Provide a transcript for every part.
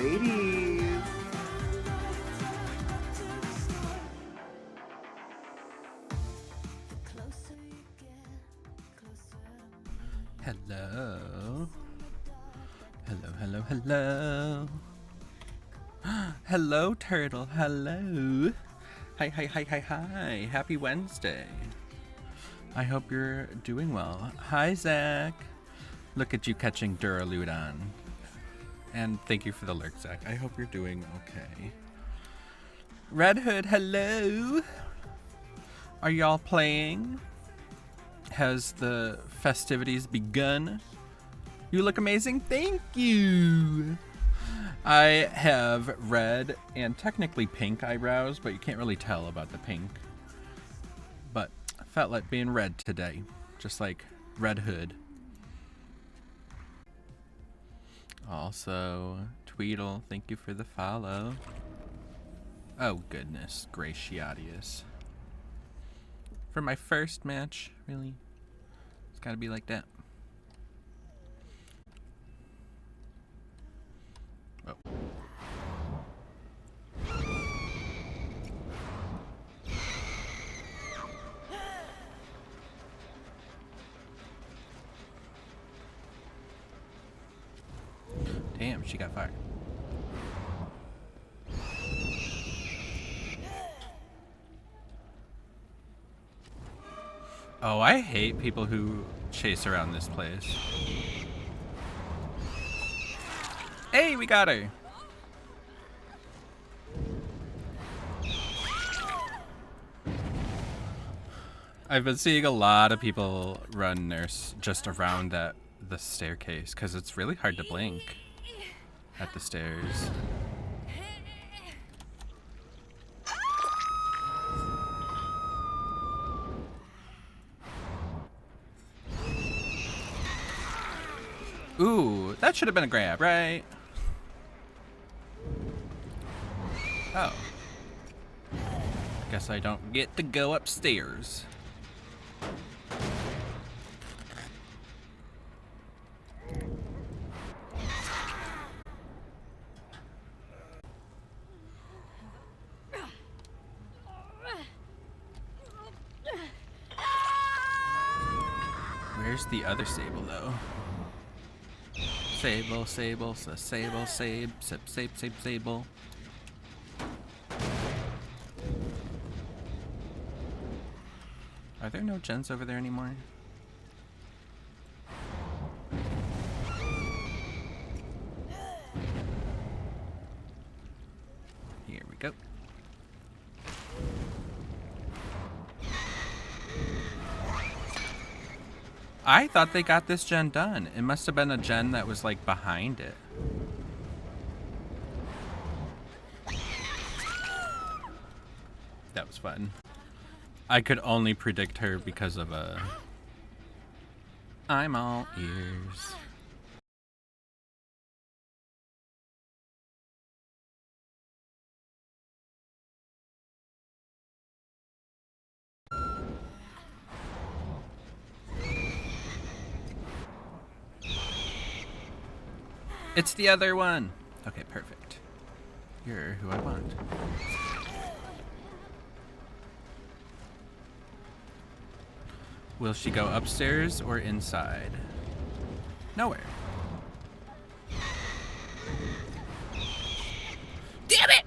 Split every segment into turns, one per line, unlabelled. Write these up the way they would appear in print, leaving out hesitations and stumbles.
ladies.
Hello. Hello. Hello, turtle. Hello. Hi. Happy Wednesday. I hope you're doing well. Hi, Zach. Look at you catching Duraludon. And thank you for the lurk, Zach. I hope you're doing okay. Red Hood, hello. Are y'all playing? Has the festivities begun? You look amazing. Thank you. I have red and technically pink eyebrows, but you can't really tell about the pink. But I felt like being red today, just like Red Hood. Also, Tweedle, thank you for the follow. Oh goodness, Graciatius. For my first match, really? It's gotta be like that. Oh. Damn, she got fired. Oh, I hate people who chase around this place. Hey, we got her! I've been seeing a lot of people run nurse just around the staircase because it's really hard to blink at the stairs. Ooh, that should have been a grab, right? Oh. Guess I don't get to go upstairs. Where's the other Sable, though? Sable. Are there no gens over there anymore? Here we go. I thought they got this gen done. It must have been a gen that was like behind it. That was fun. I could only predict her because of I'm all ears. It's the other one. Okay, perfect. You're who I want. Will she go upstairs or inside? Nowhere. Damn it!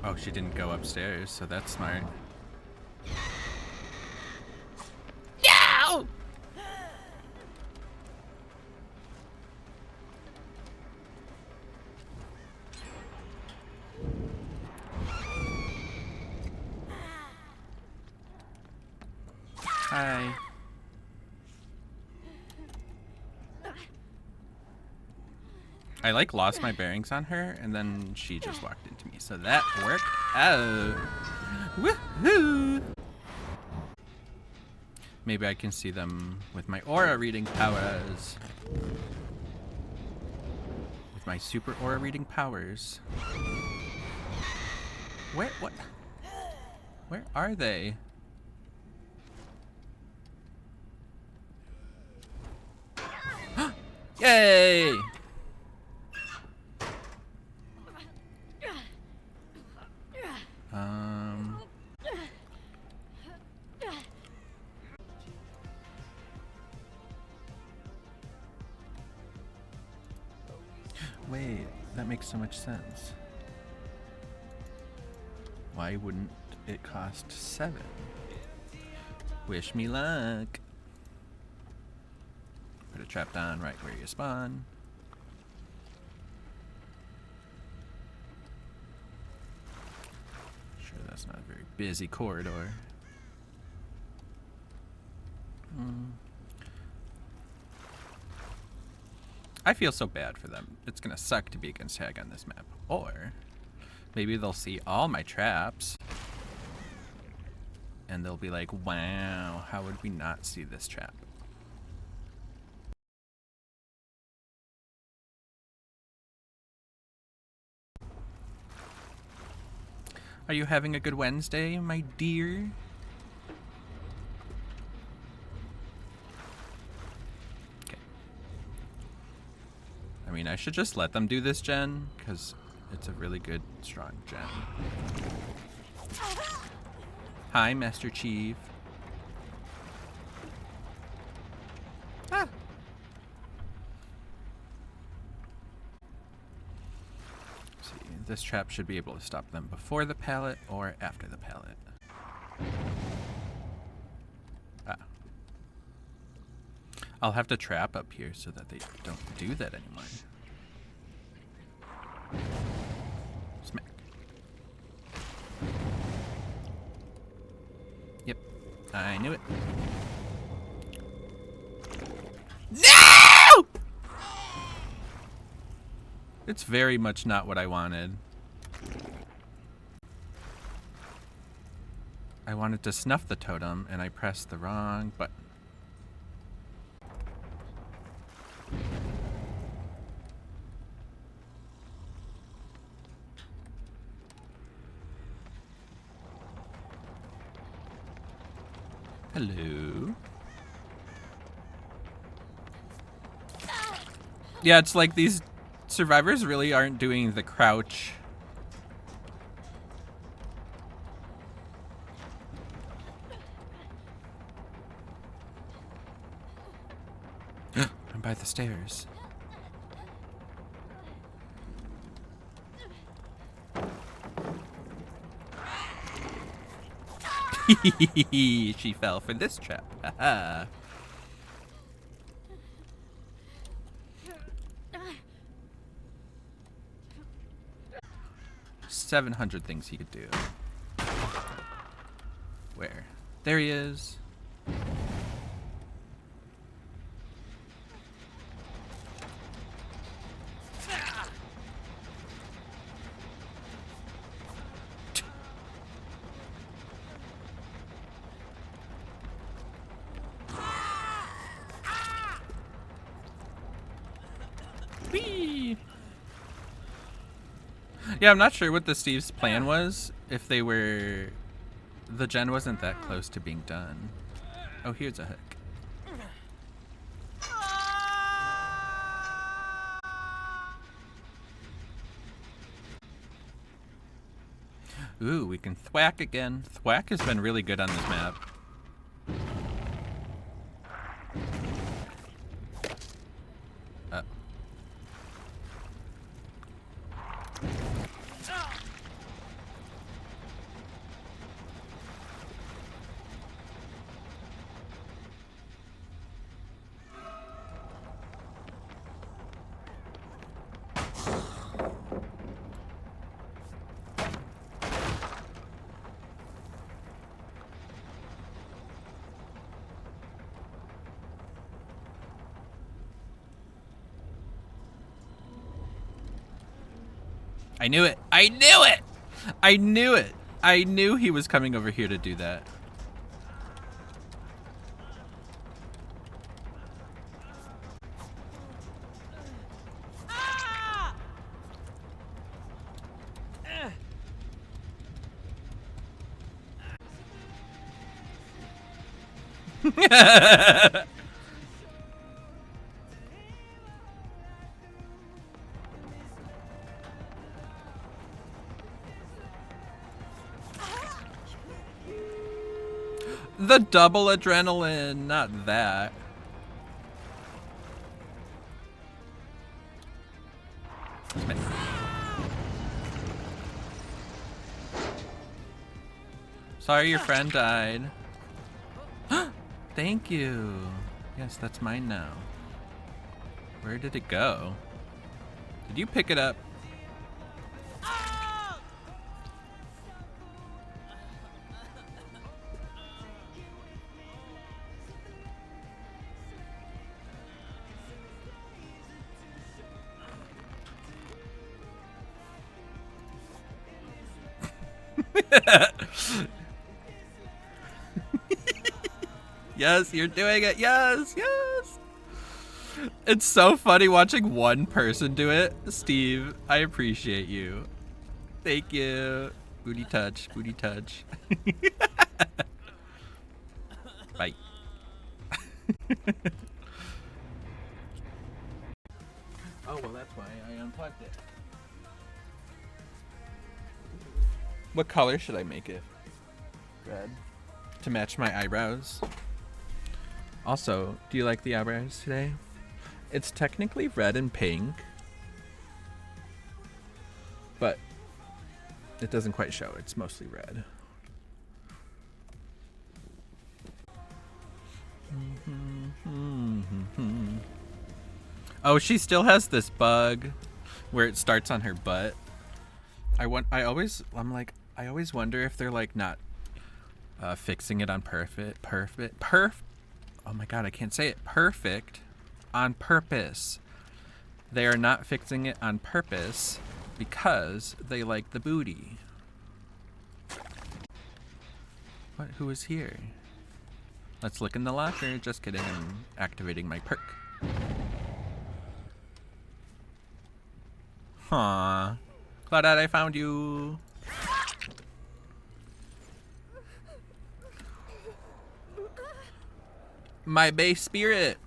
Oh, she didn't go upstairs, so that's smart. No! Hi. I like lost my bearings on her and then she just walked into me. So that worked out. Woohoo! Maybe I can see them with my aura reading powers. With my super aura reading powers. What? Where are they? Yay! Wait, that makes so much sense. Why wouldn't it cost 7? Wish me luck. Put a trap down right where you spawn. Sure, that's not a very busy corridor. I feel so bad for them. It's gonna suck to be against Hag on this map. Or maybe they'll see all my traps and they'll be like, wow, how would we not see this trap? Are you having a good Wednesday, my dear? Okay. I mean, I should just let them do this gen, because it's a really good, strong gen. Hi, Master Chief. Ah. Let's see, this trap should be able to stop them before the pallet or after the pallet. Ah. I'll have to trap up here so that they don't do that anymore. Smack. Yep, I knew it. No! It's very much not what I wanted. I wanted to snuff the totem and I pressed the wrong button. Hello. Yeah, it's like these survivors really aren't doing the crouch. I'm by the stairs. She fell for this trap. Haha. 700 things he could do. Where? There he is. Yeah, I'm not sure what the Steve's plan was. If they were... The gen wasn't that close to being done. Oh, here's a hook. Ooh, we can thwack again. Thwack has been really good on this map. I knew it! I knew it! I knew it! I knew he was coming over here to do that. The double adrenaline, not that. Sorry your friend died. Thank you. Yes, that's mine now. Where did it go? Did you pick it up? Yes, you're doing it. Yes, yes. It's so funny watching one person do it. Steve, I appreciate you. Thank you. Booty touch, booty touch. Bye. Oh, well, that's why I unplugged it. What color should I make it? Red. To match my eyebrows. Also, do you like the eyebrows today? It's technically red and pink, but it doesn't quite show. It's mostly red. Oh, she still has this bug where it starts on her butt. I always wonder if they're like not fixing it on perfect. Oh my god, I can't say it. Perfect on purpose. They are not fixing it on purpose because they like the booty. What? Who is here? Let's look in the locker. Just kidding. I'm activating my perk. Huh. Claudette, I found you. My base spirit.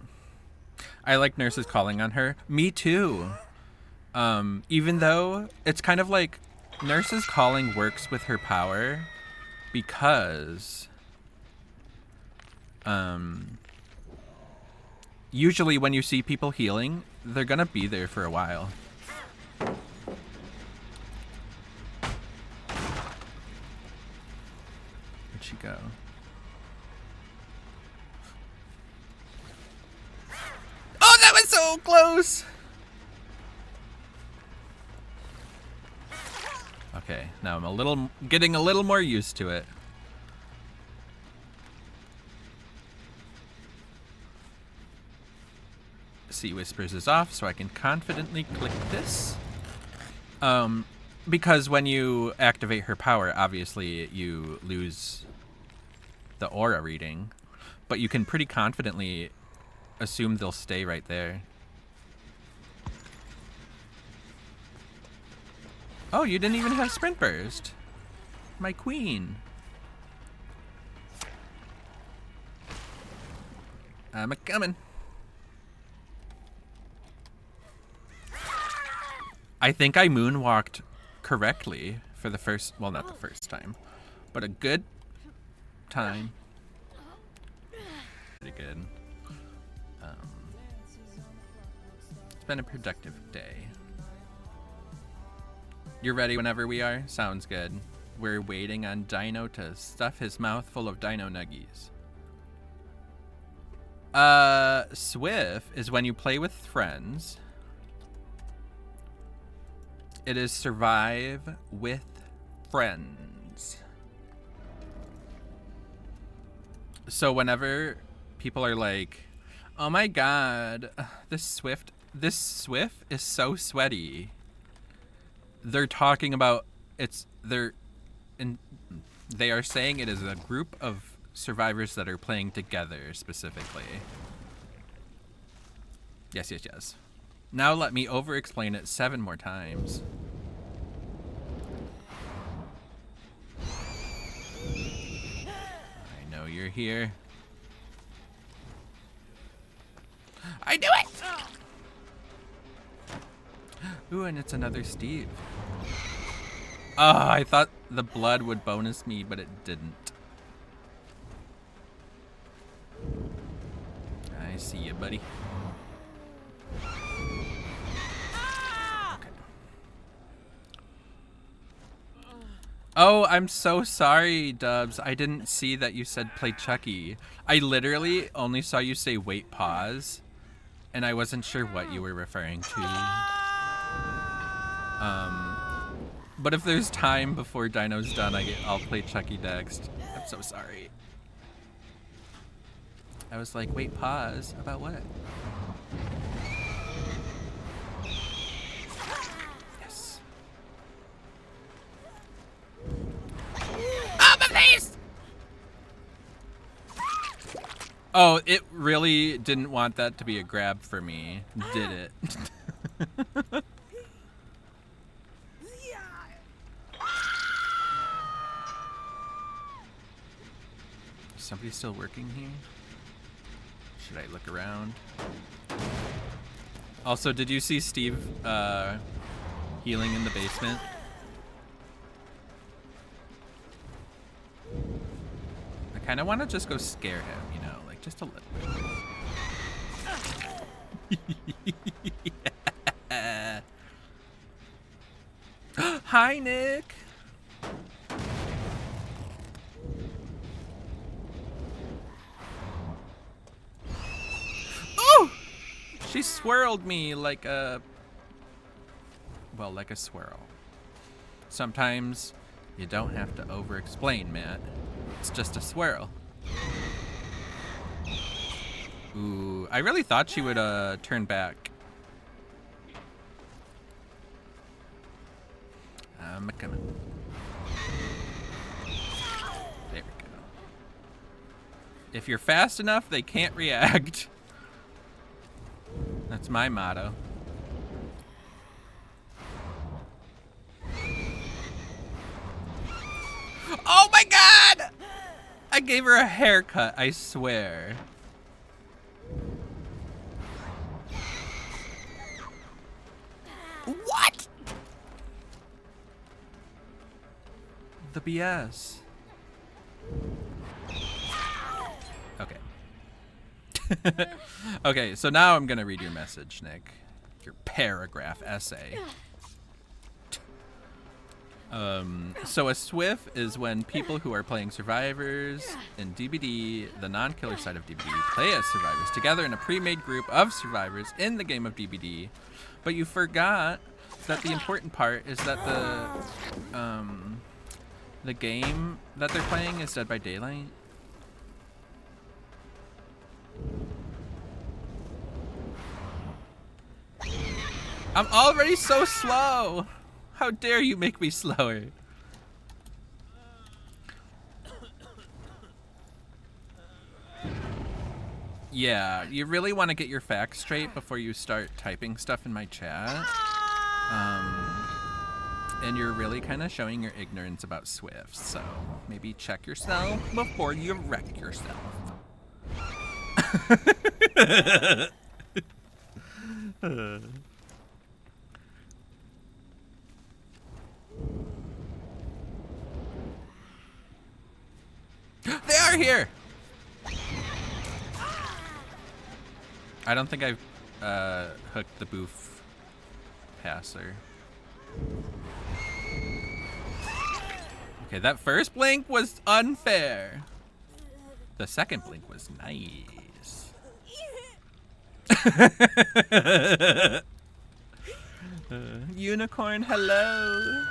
I like nurses calling on her. Me too. Even though it's kind of like nurses calling works with her power because usually when you see people healing, they're gonna be there for a while. Where'd she go? Oh, that was so close! Okay, now I'm getting a little more used to it. Sea Whispers is off, so I can confidently click this. Because when you activate her power, obviously you lose the aura reading, but you can pretty confidently assume they'll stay right there. Oh, you didn't even have sprint burst. My queen. I'm a-coming. I think I moonwalked correctly for the first, well, not the first time, but a good time. Pretty good. It's been a productive day. You're ready whenever we are? Sounds good. We're waiting on Dino to stuff his mouth full of Dino Nuggies. Swift is when you play with friends. It is survive with friends. So whenever people are like, oh my god, this Swift is so sweaty. They're talking about they are saying it is a group of survivors that are playing together specifically. Yes, yes, yes. Now let me over-explain it 7 more times. I know you're here. I knew it! Ooh, and it's another Steve. Ah, I thought the blood would bonus me, but it didn't. see you, buddy. Okay. Oh, I'm so sorry, Dubs. I didn't see that you said play Chucky. I literally only saw you say wait, pause, and I wasn't sure what you were referring to. But if there's time before Dino's done, I'll play Chucky next. I'm so sorry. I was like, wait, pause. About what? Yes. Oh, my face! Oh, it really didn't want that to be a grab for me, did it? Somebody still working here? Should I look around? Also, did you see Steve healing in the basement? I kind of want to just go scare him, you know, like just a little. Yeah. Hi, Nick. She swirled me like a... well, like a swirl. Sometimes you don't have to over-explain, Matt. It's just a swirl. Ooh, I really thought she would turn back. I'm coming. There we go. If you're fast enough, they can't react. That's my motto. Oh my god! I gave her a haircut, I swear. What? The BS. Okay. Okay, so now I'm gonna read your message, Nick. Your paragraph essay. So a SWIF is when people who are playing survivors in DBD, the non-killer side of DBD, play as survivors together in a pre-made group of survivors in the game of DBD. But you forgot that the important part is that the game that they're playing is Dead by Daylight. I'm already so slow. How dare you make me slower? Yeah, you really want to get your facts straight before you start typing stuff in my chat. And you're really kind of showing your ignorance about Swift, so maybe check yourself before you wreck yourself. They are here! I don't think I've hooked the boof passer. Okay, that first blink was unfair. The second blink was nice. Unicorn, hello.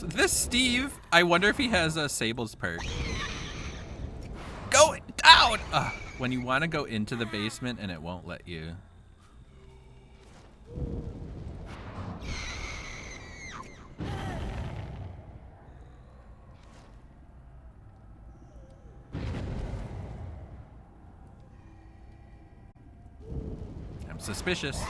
This Steve, I wonder if he has a Sable's perk. Go down! When you want to go into the basement and it won't let you. I'm suspicious.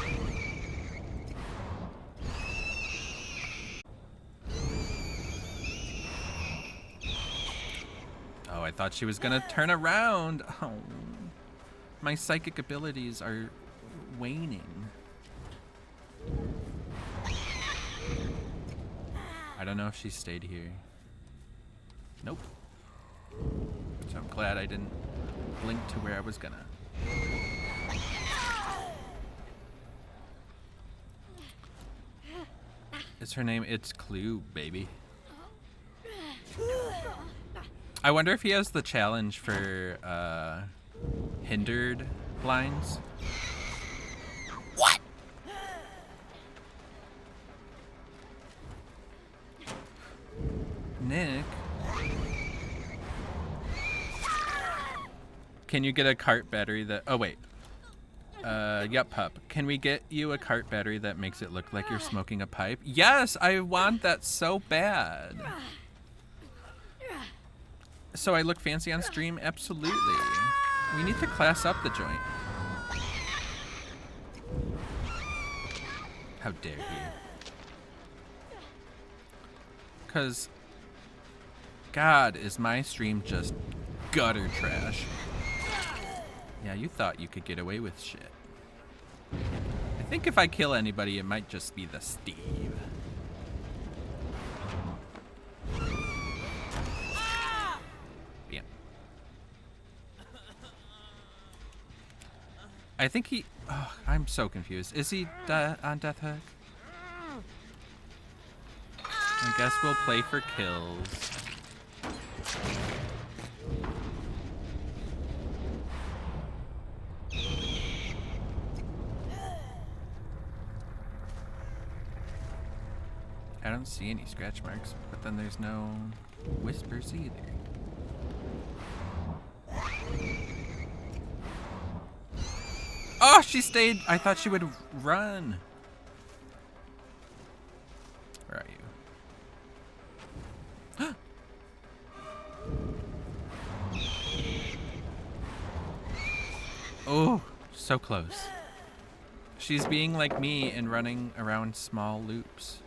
Oh, I thought she was gonna turn around. Oh, my psychic abilities are waning. I don't know if she stayed here. Nope. So I'm glad I didn't blink to where I was gonna. Is her name? It's Clue, baby. I wonder if he has the challenge for hindered blinds. What? Nick? Can you get a cart battery that... Oh, wait. Yup, pup. Can we get you a cart battery that makes it look like you're smoking a pipe? Yes, I want that so bad. So I look fancy on stream? Absolutely. We need to class up the joint. How dare you? Because, God, is my stream just gutter trash. Yeah, you thought you could get away with shit. I think if I kill anybody, it might just be the Steve. Bam. I think he... Oh, I'm so confused. Is he on Death Hook? I guess we'll play for kills. I don't see any scratch marks, but then there's no whispers either. Oh, she stayed. I thought she would run. Where are you? Oh, so close. She's being like me and running around small loops.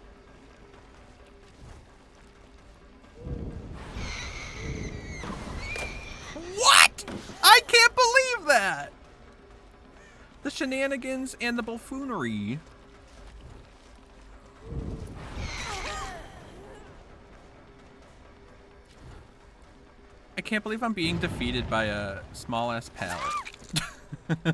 What? I can't believe that! The shenanigans and the buffoonery. I can't believe I'm being defeated by a small-ass pallet. Yes.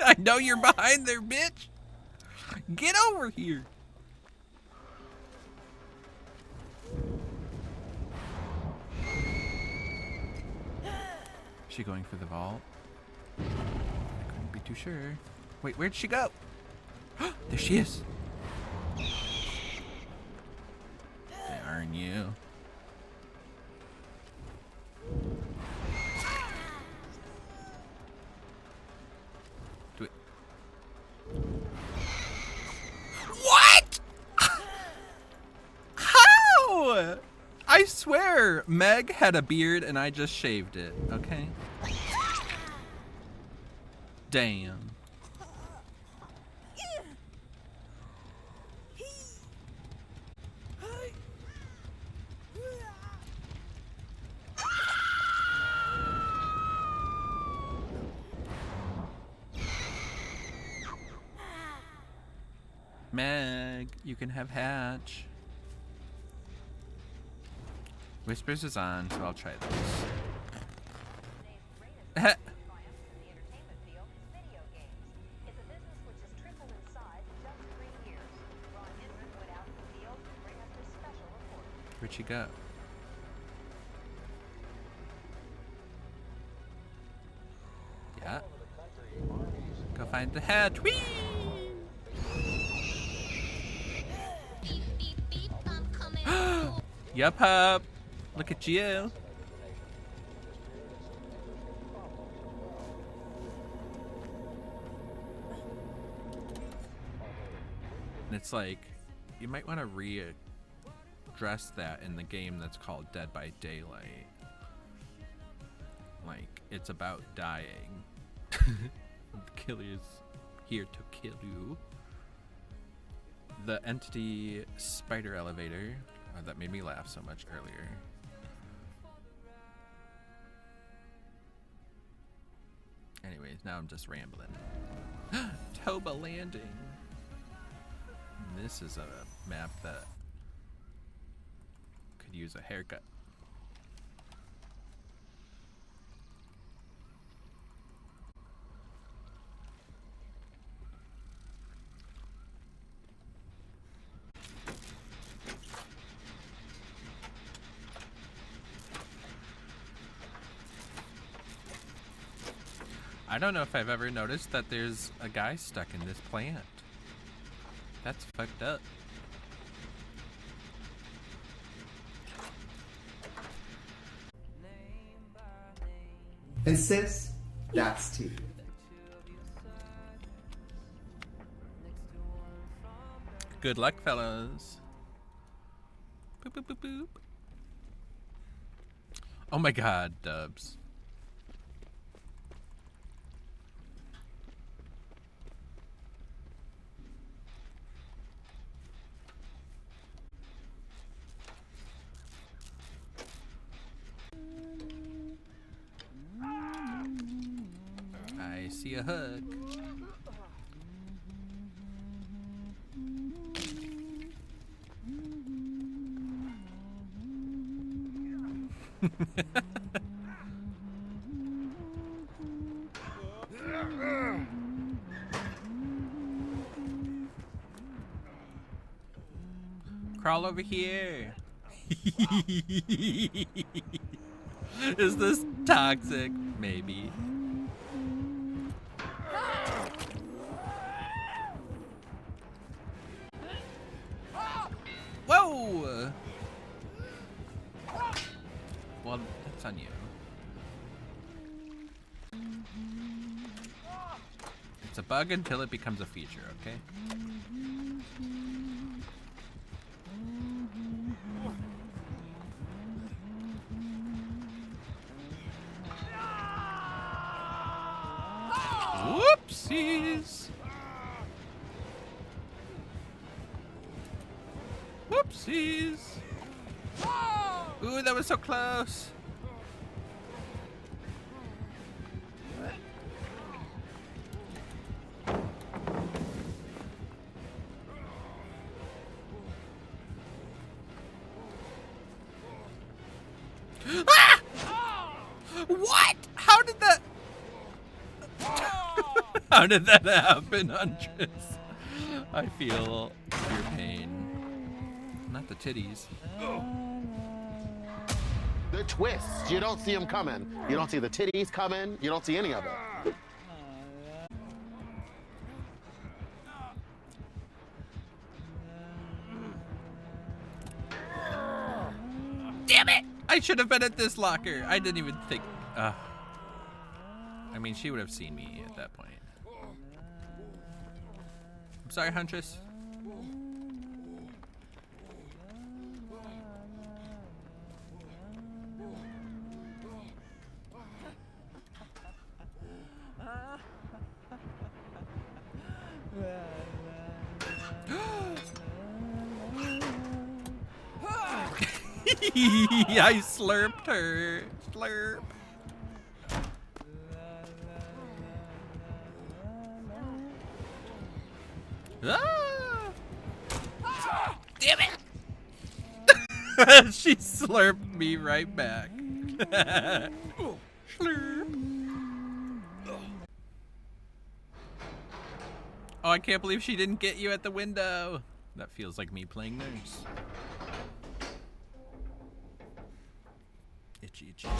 I know you're behind there, bitch. Get over here. Is she going for the vault? I couldn't be too sure. Wait, where'd she go? There she is. Darn you. Do it. What? How? I swear, Meg had a beard and I just shaved it, okay? Damn. Meg, you can have Hatch. Whispers is on, so I'll try this. Where'd she go? Yeah. Go find the hatch. Whee! Yup, hup. Look at you. And it's like, you might want to readdress that in the game that's called Dead by Daylight. Like, it's about dying. The killer is here to kill you. The entity spider elevator. Oh, that made me laugh so much earlier. Anyways, now I'm just rambling. Toba Landing. This is a map that could use a haircut. I don't know if I've ever noticed that there's a guy stuck in this plant. That's fucked up.
And sis, that's tea.
Good luck, fellas. Boop, boop, boop, boop. Oh my god, Dubs. I see a hook. Crawl over here. Is this toxic? Maybe. Whoa! Well, that's on you. It's a bug until it becomes a feature, okay? Whoopsies! Whoopsies! Ooh, that was so close! Ah! What? How did that? How did that happen, Huntress? I feel your pain. Not the titties.
The twists. You don't see them coming. You don't see the titties coming. You don't see any of it.
Damn it! I should have been at this locker. I didn't even think. I mean, she would have seen me at that point. I'm sorry, Huntress. I slurped her. Slurp. Ah! Damn it! She slurped me right back. Slurp. Oh, I can't believe she didn't get you at the window. That feels like me playing nurse. Itchy cheeks.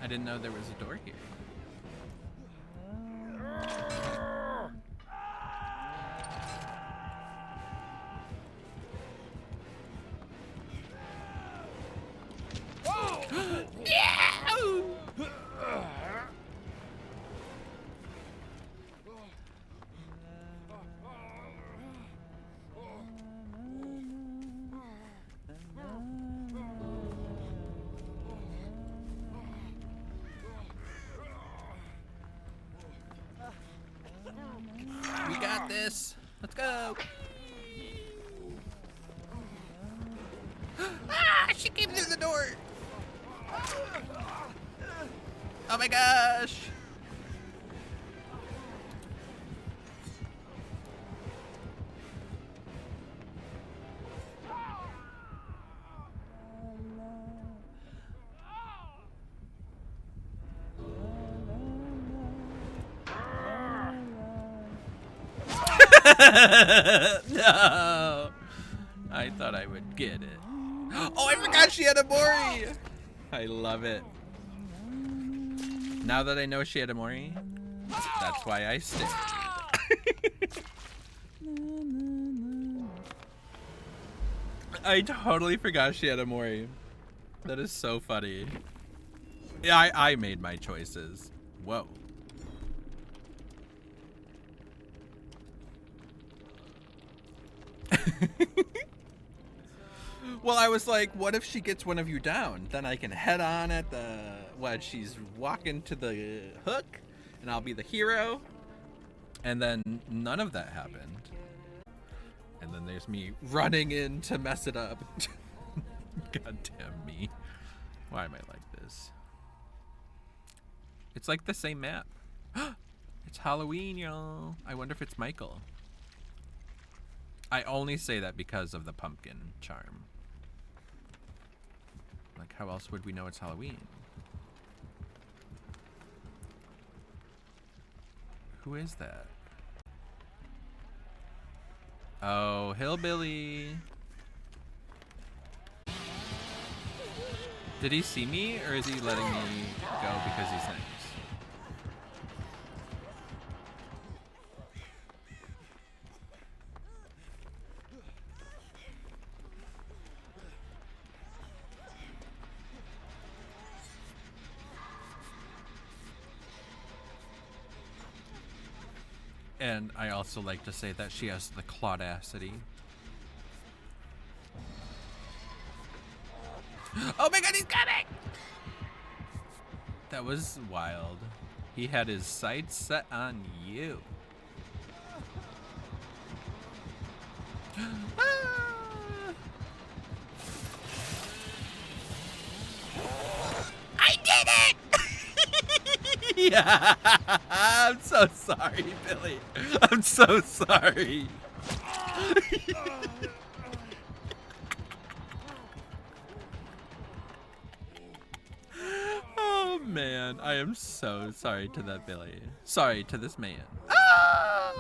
I didn't know there was a door here. this. Let's go. Ah, she came through the door. Oh my gosh. No. I thought I would get it. Oh, I forgot she had a Mori. I love it. Now that I know she had a Mori, that's why I stayed. I totally forgot she had a Mori. That is so funny. Yeah, I made my choices. Whoa. Well, I was like, what if she gets one of you down? Then I can head on at the... What, she's walking to the hook, and I'll be the hero. And then none of that happened. And then there's me running in to mess it up. God damn me. Why am I like this? It's like the same map. It's Halloween, y'all. I wonder if it's Michael. I only say that because of the pumpkin charm. Like, how else would we know it's Halloween? Who is that? Oh, Hillbilly. Did he see me, or is he letting me go because he's nice? And I also like to say that she has the claudacity. Oh my god, he's coming! That was wild. He had his sights set on you. I did it! Yeah, I'm so sorry, Billy. I'm so sorry. Oh man, I am so sorry to that Billy. Sorry to this man. Ah!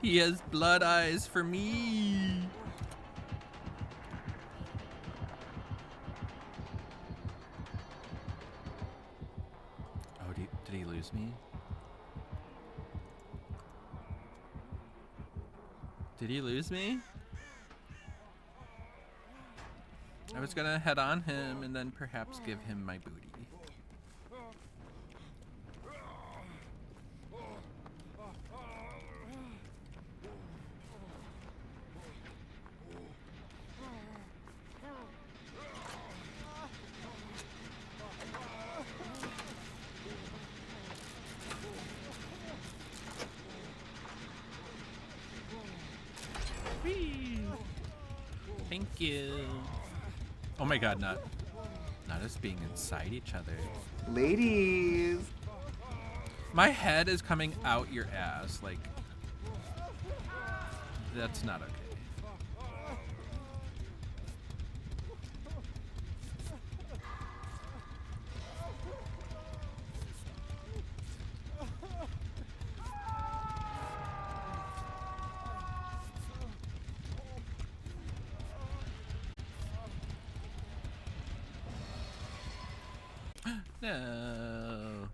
He has blood eyes for me. Oh, did he lose me? Did he lose me? I was gonna head on him and then perhaps give him my booty. Thank you. Oh my god, not us being inside each other.
Ladies.
My head is coming out your ass, like, that's not okay. No.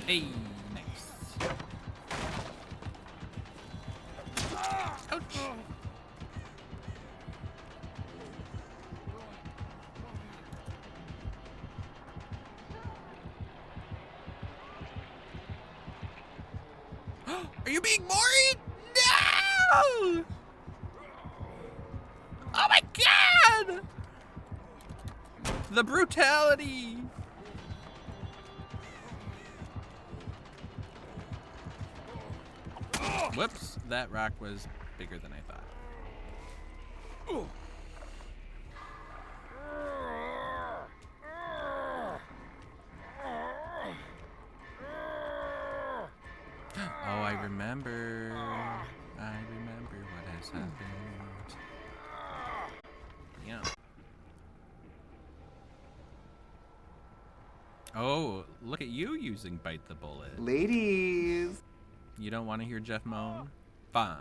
Hey, nice. Ouch. Are you being Maury? Oh! Oh my god! The brutality! Whoops, that rock was bigger than I thought. Ooh. Oh, I remember. I remember what has happened. Yeah. Oh, look at you using Bite the Bullet.
Ladies.
You don't want to hear Jeff moan? Fine.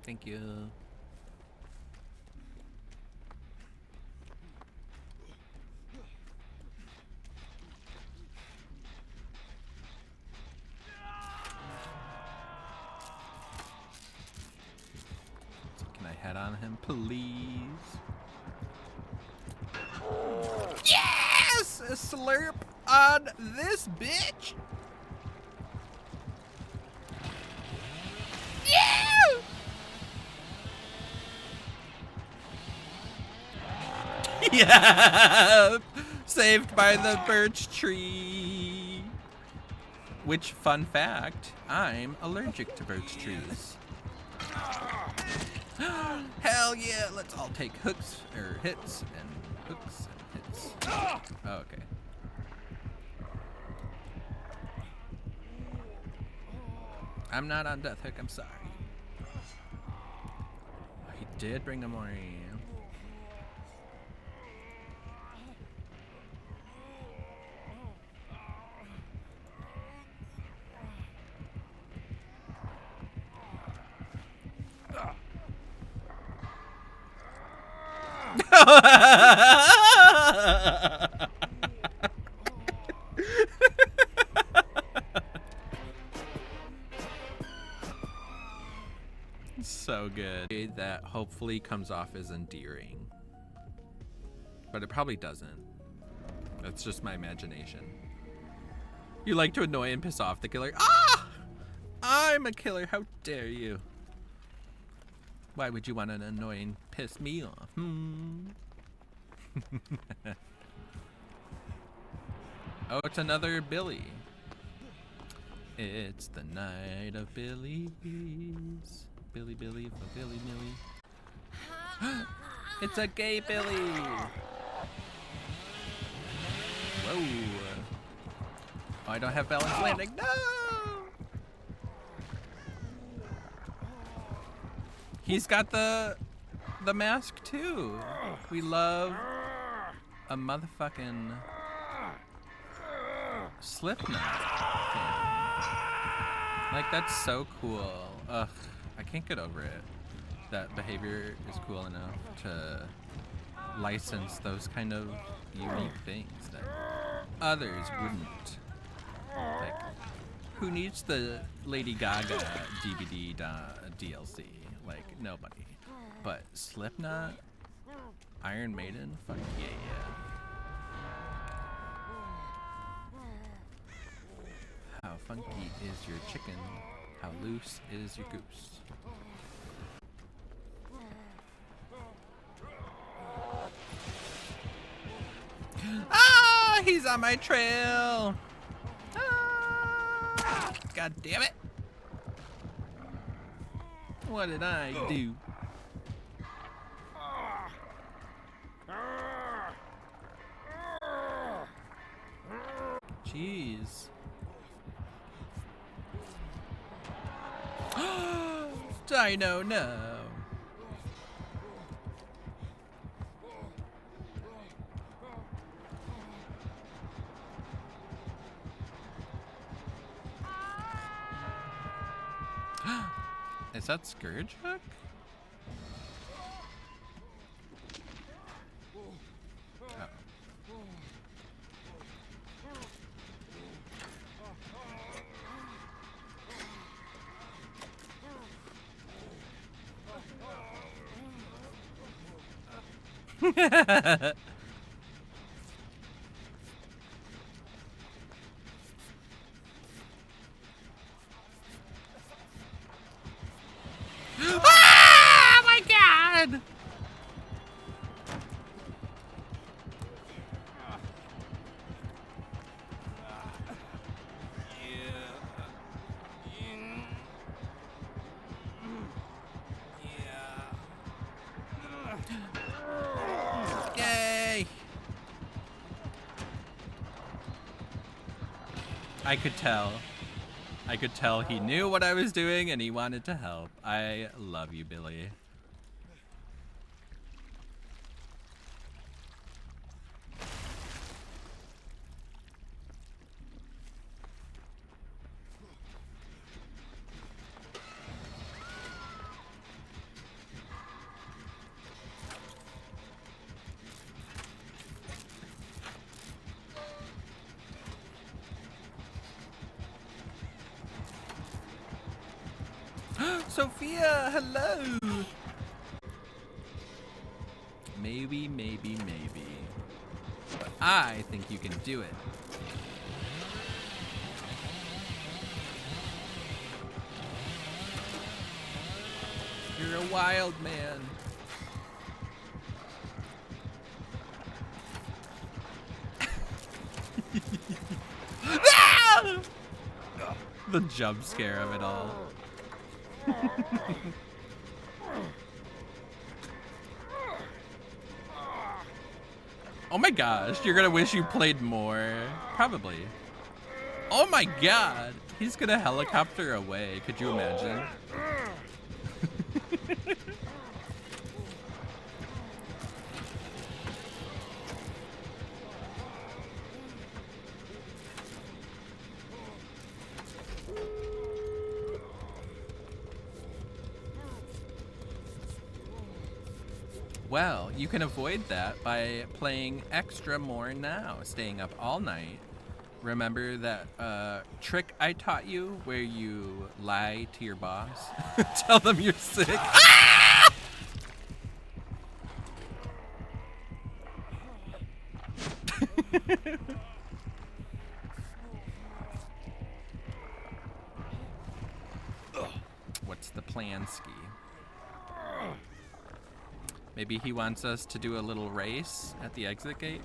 Thank you. So can I head on him, please? Yes! A slurp on this bitch! Yeah! Yeah! Saved by the birch tree. Which, fun fact, I'm allergic to birch trees. Hell yeah! Let's all take hooks, or hits, and hooks and hits. Oh, okay. I'm not on Death Hook, I'm sorry. He did bring the Mori. So good. That hopefully comes off as endearing. But it probably doesn't. That's just my imagination. You like to annoy and piss off the killer. Ah! I'm a killer, how dare you? Why would you want to annoy and piss me off? Oh, it's another Billy. It's the night of Billies. Billy, Billy, for Billy, Millie. It's a gay Billy. Whoa. Oh, I don't have balance landing. No! He's got the mask too. We love a motherfucking Slipknot fan. Like, that's so cool. Ugh, I can't get over it. That behavior is cool enough to license those kind of unique things that others wouldn't. Like, who needs the Lady Gaga DVD DLC? Like, nobody. But Slipknot, Iron Maiden, fuck yeah. How funky is your chicken? How loose is your goose? Ah, he's on my trail. Ah, God damn it. What did I do? Jeez. Dino, no. Is that Scourge Hook? Oh. I could tell. I could tell he knew what I was doing and he wanted to help. I love you, Billy. Sophia, hello. Maybe. But I think you can do it. You're a wild man. Ah! The jump scare of it all. Oh my gosh, you're gonna wish you played more. Probably. Oh my god, he's gonna helicopter away. Could you imagine? Well, you can avoid that by playing extra more now, staying up all night. Remember that trick I taught you where you lie to your boss? Tell them you're sick. Ah! What's the plan, Ski? Maybe he wants us to do a little race at the exit gate?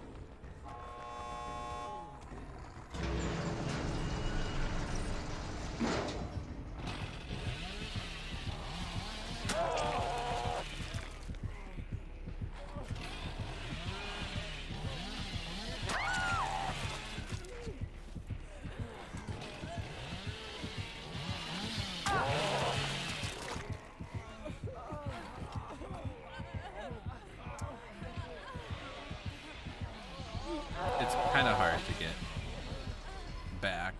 It's kind of hard to get back.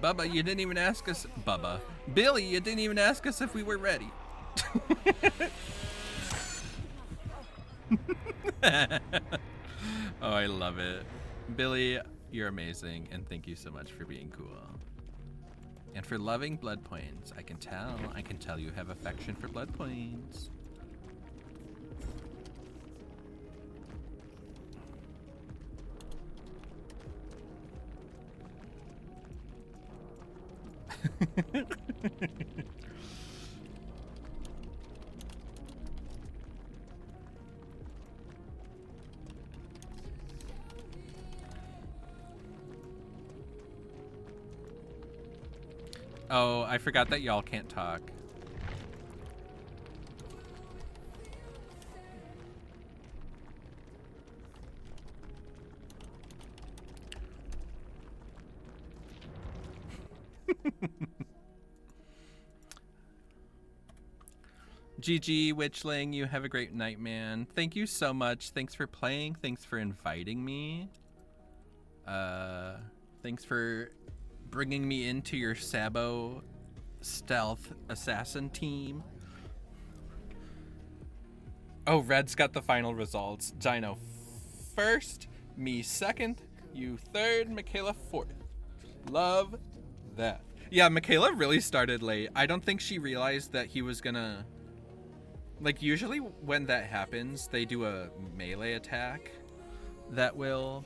Bubba, you didn't even ask us. Bubba. Billy, you didn't even ask us if we were ready. Oh, I love it. Billy, you're amazing, and thank you so much for being cool. And for loving blood points. I can tell you have affection for blood points. Oh, I forgot that y'all can't talk. GG, Witchling, you have a great night, man. Thank you so much. Thanks for playing. Thanks for inviting me. Thanks for bringing me into your Sabo stealth assassin team. Oh, Red's got the final results. Dino first, me second, you third, Michaela fourth. Love that. Yeah, Michaela really started late. I don't think she realized that he was gonna... Like, usually when that happens, they do a melee attack that will...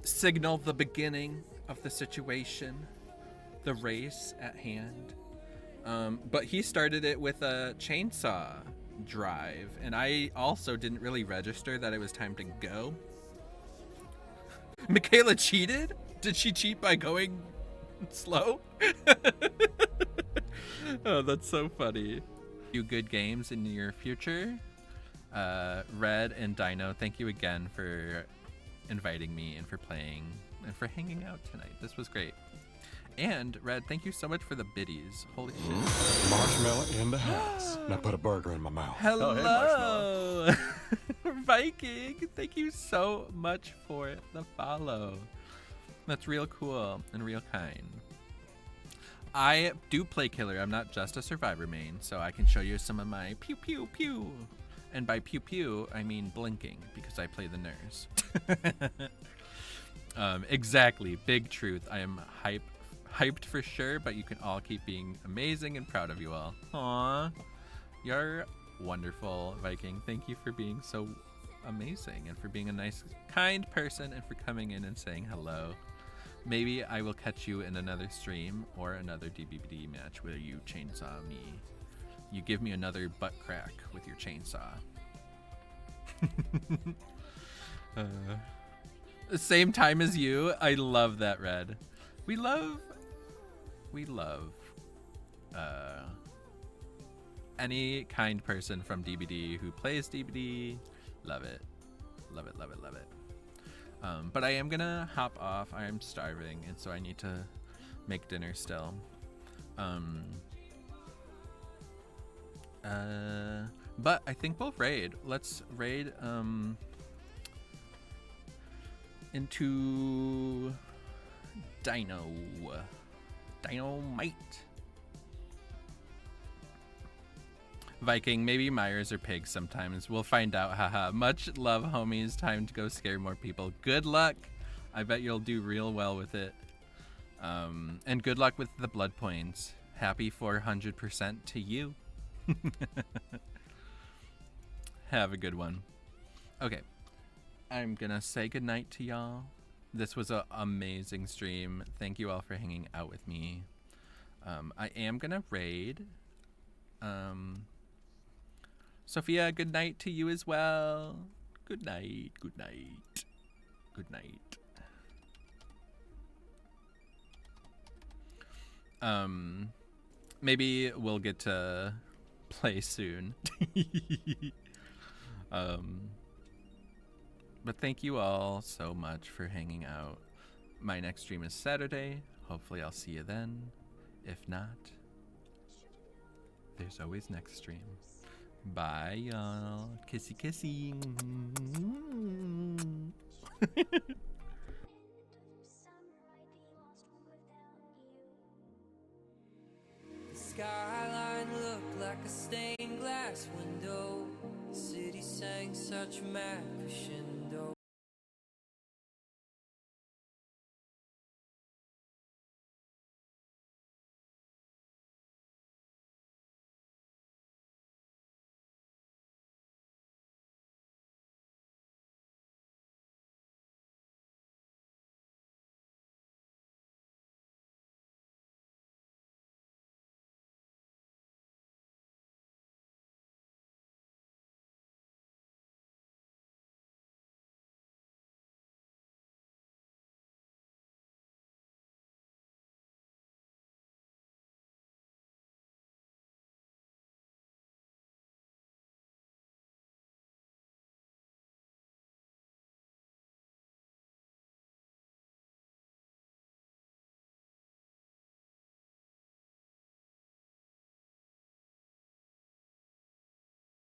signal the beginning of the situation, the race at hand. But he started it with a chainsaw drive, and I also didn't really register that it was time to go. Michaela cheated? Did she cheat by going slow? Oh, that's so funny. few good games in your future. Red and Dino, thank you again for inviting me and for playing and for hanging out tonight. This was great. And Red, thank you so much for the biddies. Holy shit.
Marshmallow in the house. Now put a burger in my mouth.
Hello,
Oh, hey, Marshmallow.
Viking. Thank you so much for the follow. That's real cool and real kind. I do play killer. I'm not just a survivor main, so I can show you some of my pew pew pew. And by pew pew, I mean blinking because I play the nurse. Exactly. Big truth. I am hyped for sure, but you can all keep being amazing and proud of you all. Aww. You're wonderful, Viking. Thank you for being so amazing and for being a nice, kind person and for coming in and saying hello. Maybe I will catch you in another stream or another DBD match where you chainsaw me. You give me another butt crack with your chainsaw. The same time as you. I love that, Red. We love any kind person from DBD who plays DBD. Love it. Love it, love it, love it. But I am gonna hop off. I am starving, and so I need to make dinner still. But I think we'll raid. Let's raid into Dynamite. Viking, maybe Myers or pigs sometimes. We'll find out, haha. Much love, homies. Time to go scare more people. Good luck. I bet you'll do real well with it. And good luck with the blood points. Happy 400% to you. Have a good one. Okay. I'm gonna say goodnight to y'all. This was an amazing stream. Thank you all for hanging out with me. I am gonna raid. Sophia, good night to you as well. Good night, good night, good night. Maybe we'll get to play soon. But thank you all so much for hanging out. My next stream is Saturday. Hopefully I'll see you then. If not, there's always next stream. Bye, y'all. Kissy, kissy.
The skyline looked like a stained glass window. The city sang such mad crescendo.